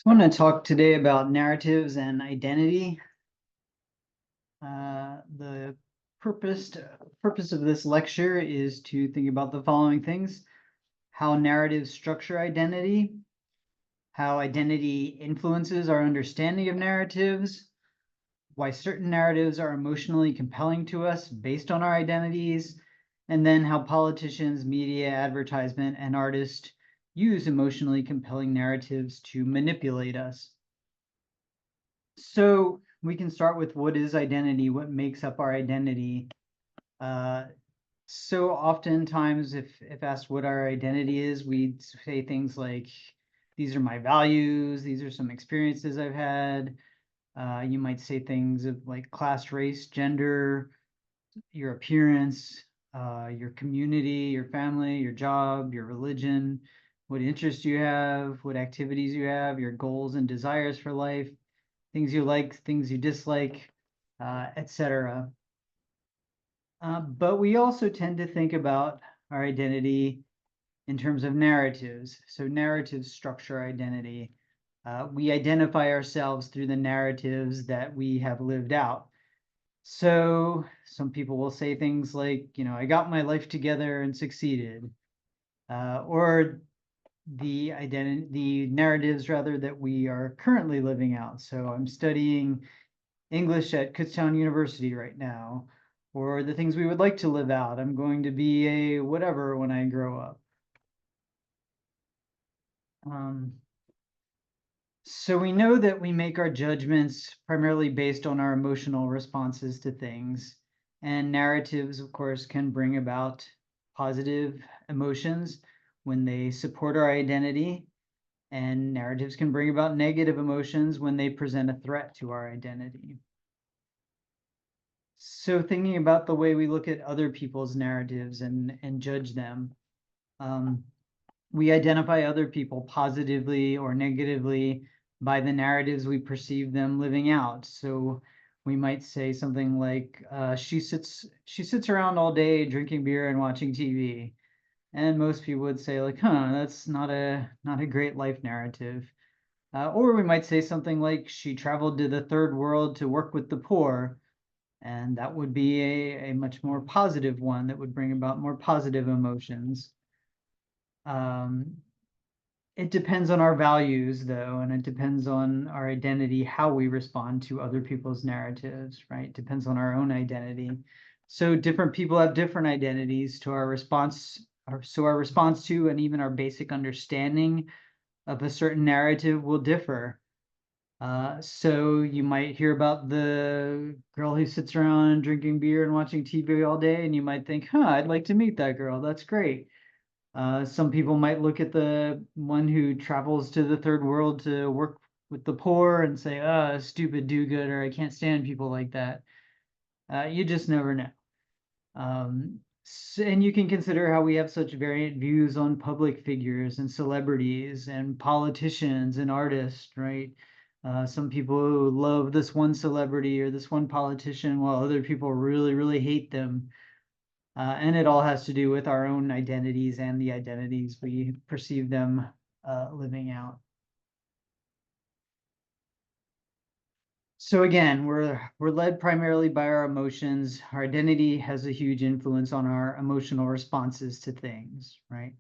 So I want to talk today about narratives and identity. The purpose of this lecture is to think about the following things: how narratives structure identity, how identity influences our understanding of narratives, why certain narratives are emotionally compelling to us based on our identities, and then how politicians, media, advertisement, and artists use emotionally compelling narratives to manipulate us. So we can start with what is identity, what makes up our identity. Uh, so oftentimes, if asked what our identity is, we'd say things like, these are my values, these are some experiences I've had. You might say things of like class, race, gender, your appearance, your community, your family, your job, your religion, what interests you have, what activities you have, your goals and desires for life, things you like, things you dislike, etc. But we also tend to think about our identity in terms of narratives. So narratives structure identity. We identify ourselves through the narratives that we have lived out. So some people will say things like, I got my life together and succeeded, or the narratives rather that we are currently living out. So I'm studying English at Kutztown University right now, or the things we would like to live out. I'm going to be a whatever when I grow up. So we know that we make our judgments primarily based on our emotional responses to things, and narratives, of course, can bring about positive emotions when they support our identity, and narratives can bring about negative emotions when they present a threat to our identity. So thinking about the way we look at other people's narratives and judge them, we identify other people positively or negatively by the narratives we perceive them living out. So we might say something like, she sits around all day drinking beer and watching TV. And most people would say like, that's not a great life narrative. Or we might say something like, she traveled to the third world to work with the poor. And that would be a much more positive one that would bring about more positive emotions. Um, it depends on our values, though, and it depends on our identity, how we respond to other people's narratives, right? It depends on our own identity. So different people have different identities to our response, so our response to and even our basic understanding of a certain narrative will differ. So you might hear about the girl who sits around drinking beer and watching TV all day, and you might think, I'd like to meet that girl. That's great. Some people might look at the one who travels to the third world to work with the poor and say, stupid do-gooder, I can't stand people like that. You just never know. And you can consider how we have such variant views on public figures and celebrities and politicians and artists, right? Some people love this one celebrity or this one politician, while other people really, really hate them. And it all has to do with our own identities and the identities we perceive them living out. So again, we're led primarily by our emotions. Our identity has a huge influence on our emotional responses to things, right?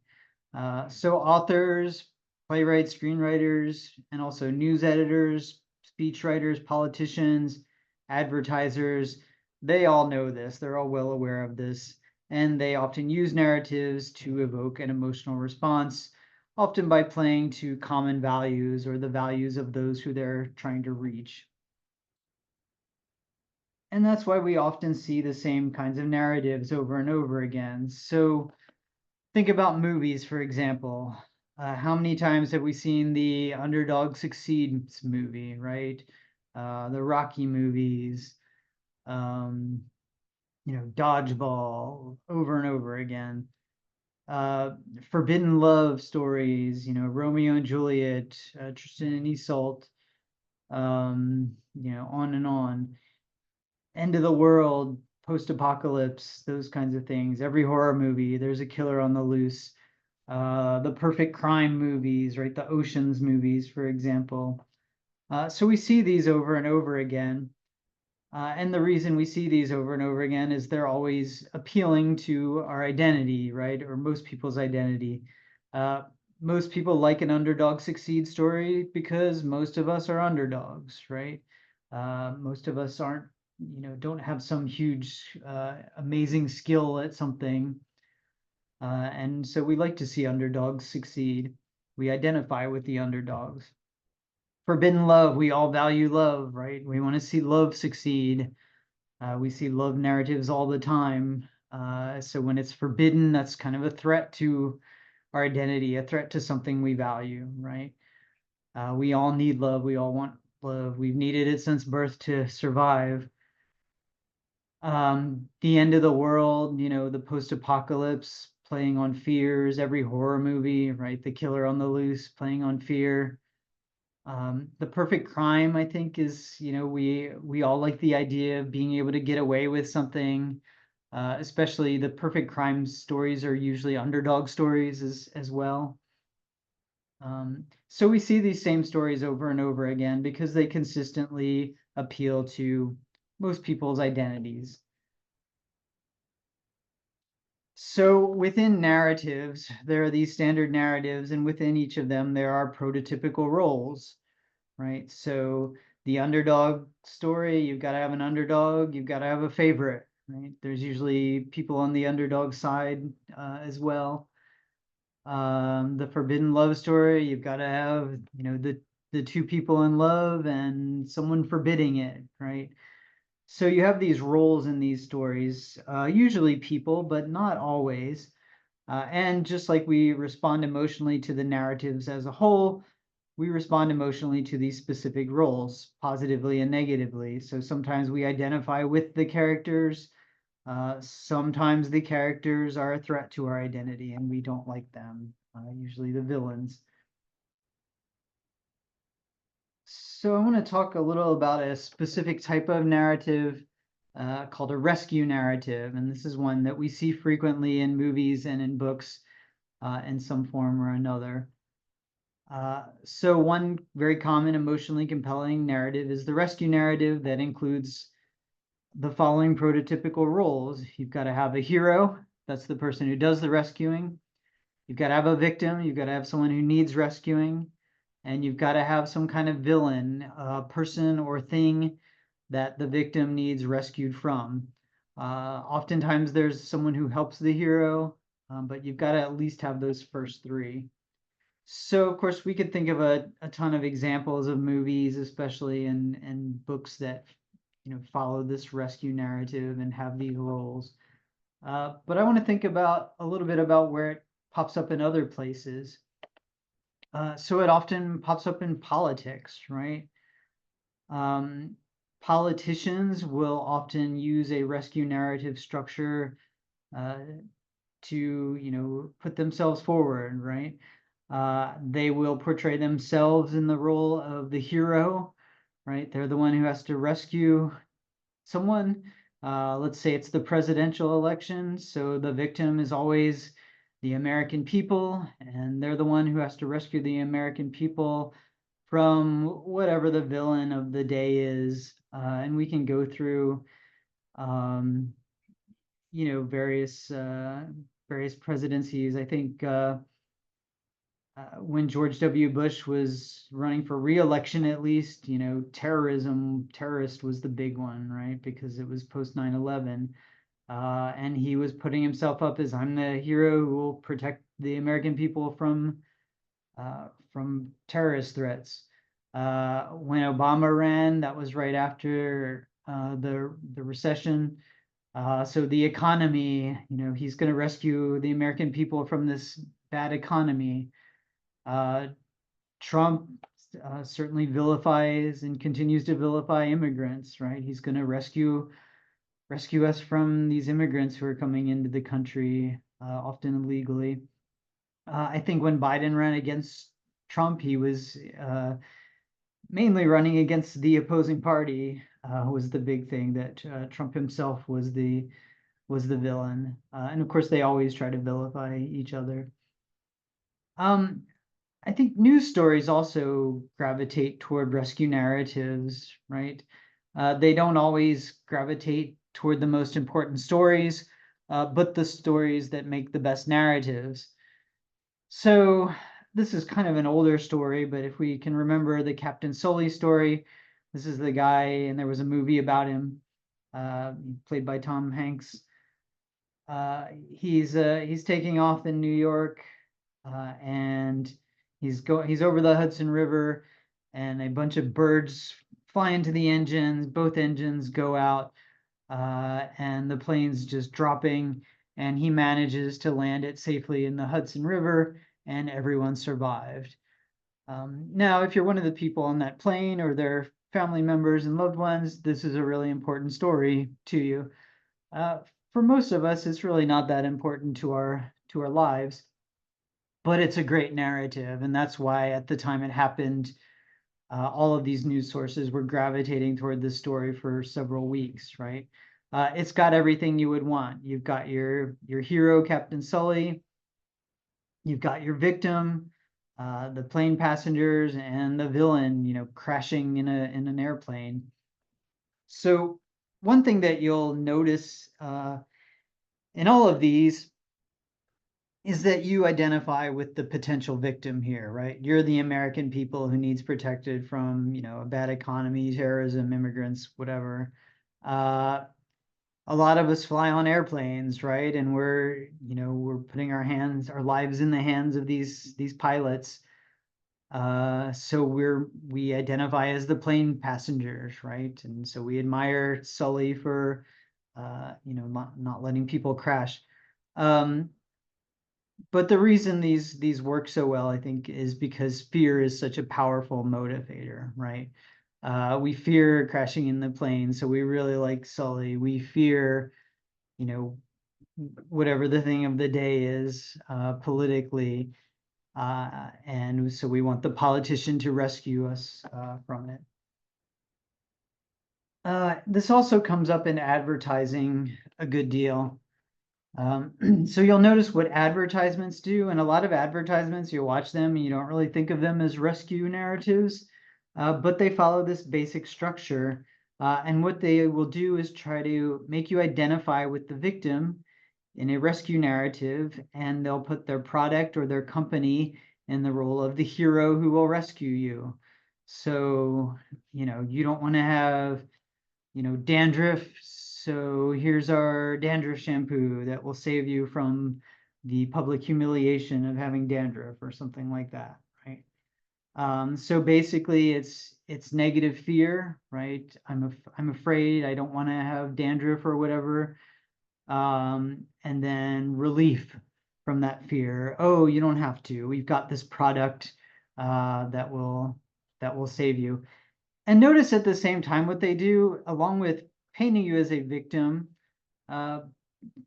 So authors, playwrights, screenwriters, and also news editors, speechwriters, politicians, advertisers, they all know this. They're all well aware of this. And they often use narratives to evoke an emotional response, often by playing to common values or the values of those who they're trying to reach. And that's why we often see the same kinds of narratives over and over again. So think about movies, for example. How many times have we seen the underdog succeeds movie, right? The Rocky movies, um, Dodgeball over and over again. Forbidden love stories, Romeo and Juliet, Tristan and Isolde, on and on. End of the world, post-apocalypse, those kinds of things. Every horror movie, there's a killer on the loose. the perfect crime movies, right? The Ocean's movies, for example. So we see these over and over again. And the reason we see these over and over again is they're always appealing to our identity, right? Or most people's identity. Uh, Most people like an underdog succeed story because most of us are underdogs, right? Most of us aren't, don't have some huge, amazing skill at something. And so we like to see underdogs succeed. We identify with the underdogs. Forbidden love, we all value love, right? We want to see love succeed. We see love narratives all the time. So when it's forbidden, that's kind of a threat to our identity, a threat to something we value, right? We all need love. We all want love. We've needed it since birth to survive. The end of the world, the post-apocalypse, playing on fears, every horror movie, right? The killer on the loose, playing on fear. The perfect crime, I think, is, we all like the idea of being able to get away with something. Especially the perfect crime stories are usually underdog stories as well. So we see these same stories over and over again because they consistently appeal to most people's identities. So within narratives, there are these standard narratives, and within each of them, there are prototypical roles, right? So the underdog story, you've got to have an underdog, you've got to have a favorite, right? There's usually people on the underdog side as well. The forbidden love story, you've got to have, the two people in love and someone forbidding it, right? So you have these roles in these stories, usually people, but not always. And just like we respond emotionally to the narratives as a whole, we respond emotionally to these specific roles, positively and negatively. So sometimes we identify with the characters. Sometimes the characters are a threat to our identity and we don't like them, usually the villains. So I want to talk a little about a specific type of narrative called a rescue narrative. And this is one that we see frequently in movies and in books in some form or another. So one very common emotionally compelling narrative is the rescue narrative that includes the following prototypical roles. You've got to have a hero, that's the person who does the rescuing. You've got to have a victim, you've got to have someone who needs rescuing, and you've got to have some kind of villain, a person or thing that the victim needs rescued from. Oftentimes there's someone who helps the hero, but you've got to at least have those first three. So of course we could think of a ton of examples of movies, especially and books that follow this rescue narrative and have these roles. But I want to think about a little bit about where it pops up in other places. So it often pops up in politics, right? Um, Politicians will often use a rescue narrative structure uh, to, put themselves forward, right? They will portray themselves in the role of the hero, right? They're the one who has to rescue someone. Let's say it's the presidential election, so the victim is always the American people, and they're the one who has to rescue the American people from whatever the villain of the day is. And we can go through, um, various presidencies. I think when George W. Bush was running for re-election, at least, terrorist was the big one, right? Because it was post 9/11. And he was putting himself up as, I'm the hero who will protect the American people from terrorist threats. When Obama ran, that was right after the recession. So the economy, he's going to rescue the American people from this bad economy. Trump certainly vilifies and continues to vilify immigrants, right? He's going to rescue us from these immigrants who are coming into the country, often illegally. I think when Biden ran against Trump, he was mainly running against the opposing party. Was the big thing that Trump himself was the villain, and of course they always try to vilify each other. I think news stories also gravitate toward rescue narratives, right? They don't always gravitate toward the most important stories, but the stories that make the best narratives. So this is kind of an older story, but if we can remember the Captain Sully story, this is the guy, and there was a movie about him, played by Tom Hanks. He's taking off in New York, and he's over the Hudson River, and a bunch of birds fly into the engines. Both engines go out, and the plane's just dropping, and he manages to land it safely in the Hudson River, and everyone survived. Now, if you're one of the people on that plane or their family members and loved ones, this is a really important story to you. For most of us, it's really not that important to our lives, but it's a great narrative, and that's why at the time it happened, all of these news sources were gravitating toward this story for several weeks, right? It's got everything you would want. You've got your hero, Captain Sully. You've got your victim, the plane passengers, and the villain, crashing in an airplane. So one thing that you'll notice in all of these is that you identify with the potential victim here, right? You're the American people who needs protected from, a bad economy, terrorism, immigrants, whatever. A lot of us fly on airplanes, right? And we're putting our lives in the hands of these pilots. So we identify as the plane passengers, right? And so we admire Sully for, not letting people crash. But the reason these work so well, I think, is because fear is such a powerful motivator, right? We fear crashing in the plane, so we really like Sully. We fear, whatever the thing of the day is, politically, and so we want the politician to rescue us from it. This also comes up in advertising a good deal. So you'll notice what advertisements do, and a lot of advertisements, you watch them and you don't really think of them as rescue narratives, but they follow this basic structure. And what they will do is try to make you identify with the victim in a rescue narrative, and they'll put their product or their company in the role of the hero who will rescue you. So, you don't want to have, dandruff. So here's our dandruff shampoo that will save you from the public humiliation of having dandruff or something like that, right? So basically it's negative fear, right? I'm afraid, I don't want to have dandruff or whatever. And then relief from that fear. Oh, you don't have to. We've got this product that will save you. And notice at the same time what they do, along with painting you as a victim,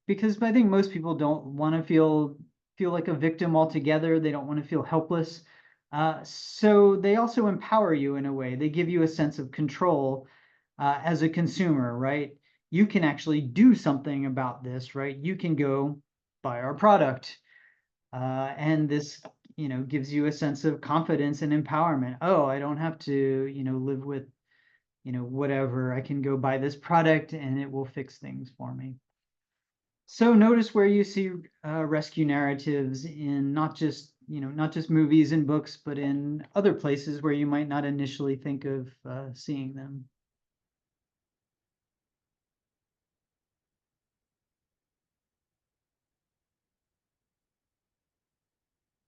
because I think most people don't want to feel like a victim altogether. They don't want to feel helpless. So they also empower you in a way. They give you a sense of control as a consumer, right? You can actually do something about this, right? You can go buy our product. And this, gives you a sense of confidence and empowerment. Oh, I don't have to, live with, whatever. I can go buy this product and it will fix things for me. So notice where you see rescue narratives in not just movies and books, but in other places where you might not initially think of seeing them.